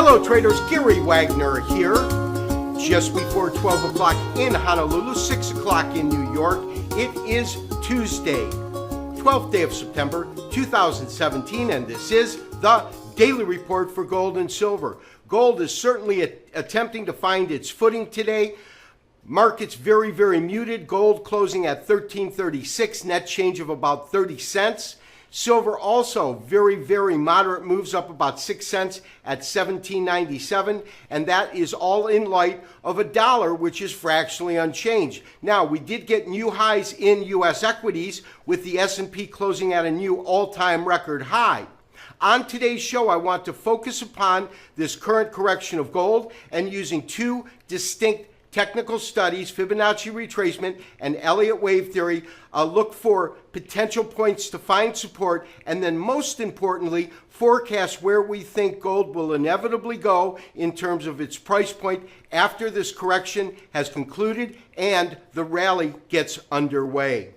Hello traders, Gary Wagner here. Just before 12 o'clock in Honolulu, 6 o'clock in New York. It is Tuesday, 12th day of September 2017, and this is the Daily Report for Gold and Silver. Gold is certainly attempting to find its footing today. Market's very, very muted. Gold closing at $13.36, net change of about 30 cents. Silver also very, very moderate moves, up about 6 cents at $17.97, and that is all in light of a dollar which is fractionally unchanged. Now, we did get new highs in U.S. equities with the S&P closing at a new all-time record high. On today's show, I want to focus upon this current correction of gold and using two distinct technical studies, Fibonacci retracement and Elliott wave theory, look for potential points to find support, and then most importantly, forecast where we think gold will inevitably go in terms of its price point after this correction has concluded and the rally gets underway.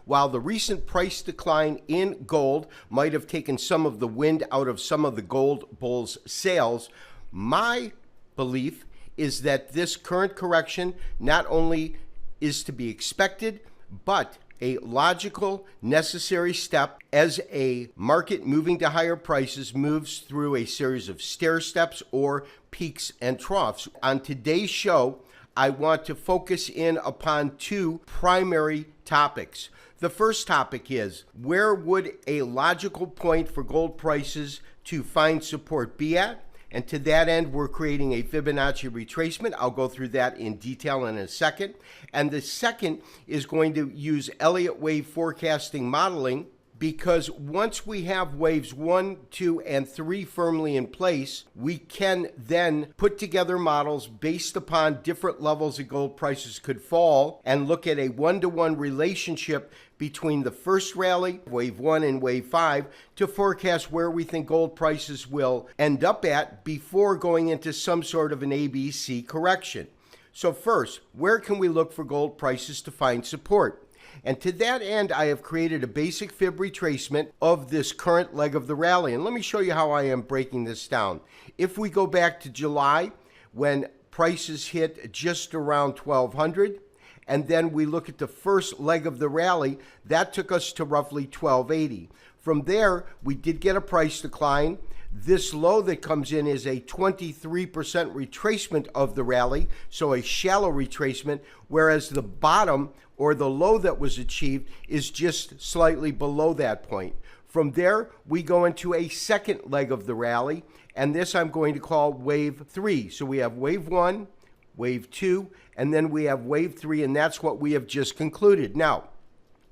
While the recent price decline in gold might have taken some of the wind out of some of the gold bulls' sails, my belief is that this current correction not only is to be expected, but a logical, necessary step as a market moving to higher prices moves through a series of stair steps or peaks and troughs. On today's show, I want to focus in upon two primary topics. The first topic is, where would a logical point for gold prices to find support be at? And to that end, we're creating a Fibonacci retracement. I'll go through that in detail in a second. And the second is going to use Elliott wave forecasting modeling, because once we have waves 1, 2, and 3 firmly in place, we can then put together models based upon different levels that gold prices could fall and look at a one-to-one relationship between the first rally, wave 1 and wave 5, to forecast where we think gold prices will end up at before going into some sort of an ABC correction. So first, where can we look for gold prices to find support? And to that end, I have created a basic fib retracement of this current leg of the rally. And let me show you how I am breaking this down. If we go back to July, when prices hit just around 1200, and then we look at the first leg of the rally, that took us to roughly 1280. From there, we did get a price decline. This low that comes in is a 23% retracement of the rally, so a shallow retracement, whereas the bottom or the low that was achieved is just slightly below that point. From there, we go into a second leg of the rally, and this I'm going to call wave 3. So we have wave 1, wave 2, and then we have wave 3, and that's what we have just concluded. Now,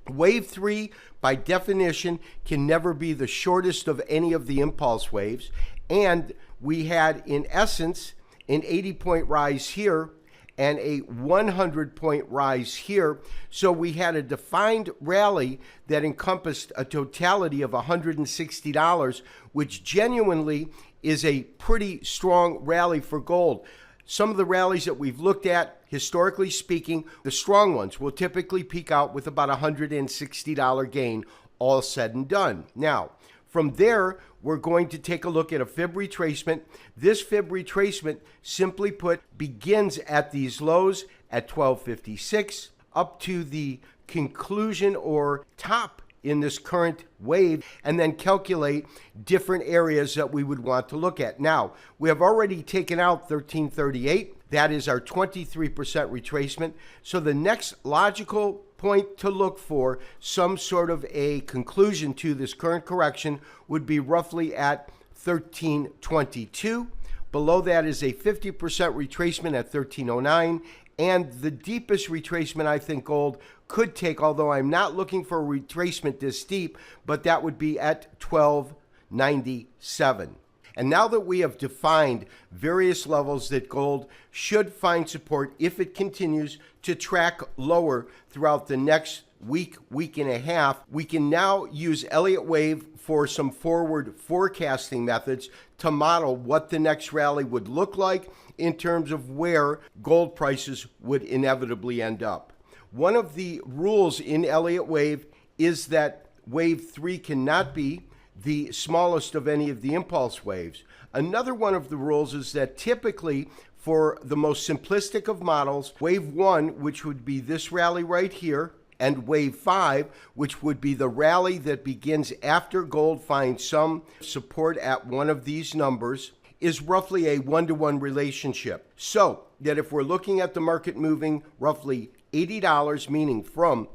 wave 3, by definition, can never be the shortest of any of the impulse waves, and we had, in essence, an 80-point rise here and a 100-point rise here. So we had a defined rally that encompassed a totality of $160, which genuinely is a pretty strong rally for gold. Some of the rallies that we've looked at, historically speaking, the strong ones will typically peak out with about a $160 gain, all said and done. Now, from there, we're going to take a look at a fib retracement. This fib retracement, simply put, begins at these lows at 1256 up to the conclusion or top in this current wave, and then calculate different areas that we would want to look at. Now, we have already taken out 1338. That is our 23% retracement. So the next logical point to look for some sort of a conclusion to this current correction would be roughly at 1322. Below that is a 50% retracement at 1309. And the deepest retracement I think gold could take, although I'm not looking for a retracement this deep, but that would be at 1297. And now that we have defined various levels that gold should find support if it continues to track lower throughout the next week, week and a half, we can now use Elliott wave for some forward forecasting methods to model what the next rally would look like in terms of where gold prices would inevitably end up. One of the rules in Elliott wave is that wave 3 cannot be the smallest of any of the impulse waves. Another one of the rules is that typically for the most simplistic of models, wave 1, which would be this rally right here, and wave 5, which would be the rally that begins after gold finds some support at one of these numbers, is roughly a 1-to-1 relationship. So that if we're looking at the market moving roughly $80, meaning from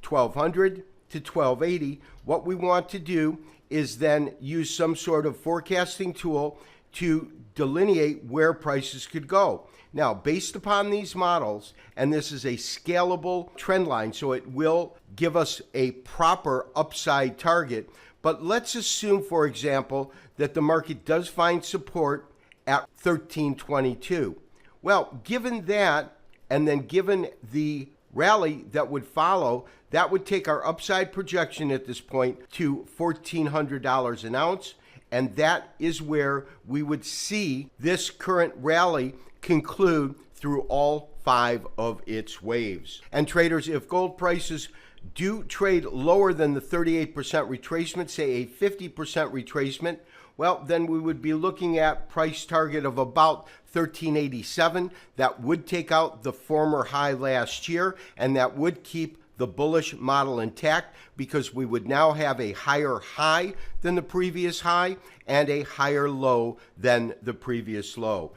1200 to 1280, what we want to do is then use some sort of forecasting tool to delineate where prices could go. Now, based upon these models, and this is a scalable trend line, so it will give us a proper upside target, but let's assume, for example, that the market does find support at 1322. Well, given that, and then given the rally that would follow, that would take our upside projection at this point to $1,400 an ounce, and that is where we would see this current rally conclude through all 5 of its waves. And traders, if gold prices do trade lower than the 38% retracement, say a 50% retracement, well, then we would be looking at price target of about 1387. That would take out the former high last year, and that would keep the bullish model intact, because we would now have a higher high than the previous high and a higher low than the previous low.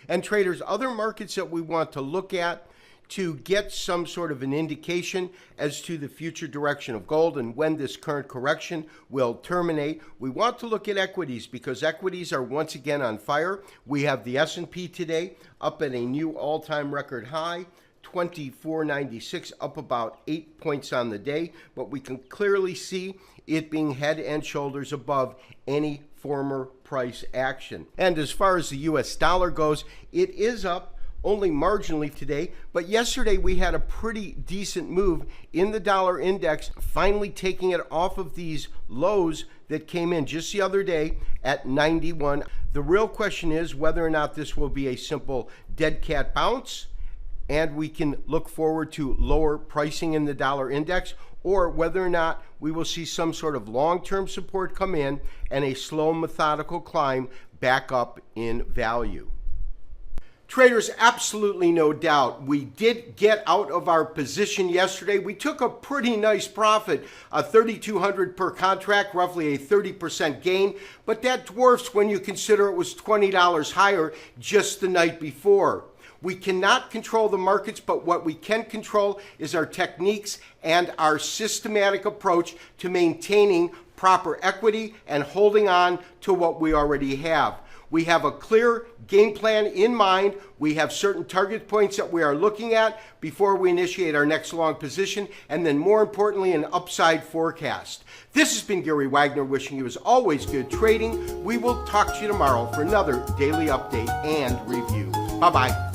And traders, other markets that we want to look at to get some sort of an indication as to the future direction of gold and when this current correction will terminate, we want to look at equities, because equities are once again on fire. We have the S&P today up at a new all-time record high, 2496, up about 8 points on the day, but we can clearly see it being head and shoulders above any former price action. And as far as the US dollar goes, it is up only marginally today, but yesterday we had a pretty decent move in the dollar index, finally taking it off of these lows that came in just the other day at 91. The real question is whether or not this will be a simple dead cat bounce and we can look forward to lower pricing in the dollar index, or whether or not we will see some sort of long-term support come in and a slow methodical climb back up in value. Traders, absolutely no doubt, we did get out of our position yesterday. We took a pretty nice profit, $3,200 per contract, roughly a 30% gain, but that dwarfs when you consider it was $20 higher just the night before. We cannot control the markets, but what we can control is our techniques and our systematic approach to maintaining proper equity and holding on to what we already have. We have a clear game plan in mind. We have certain target points that we are looking at before we initiate our next long position, and then more importantly, an upside forecast. This has been Gary Wagner wishing you as always good trading. We will talk to you tomorrow for another daily update and review. Bye-bye.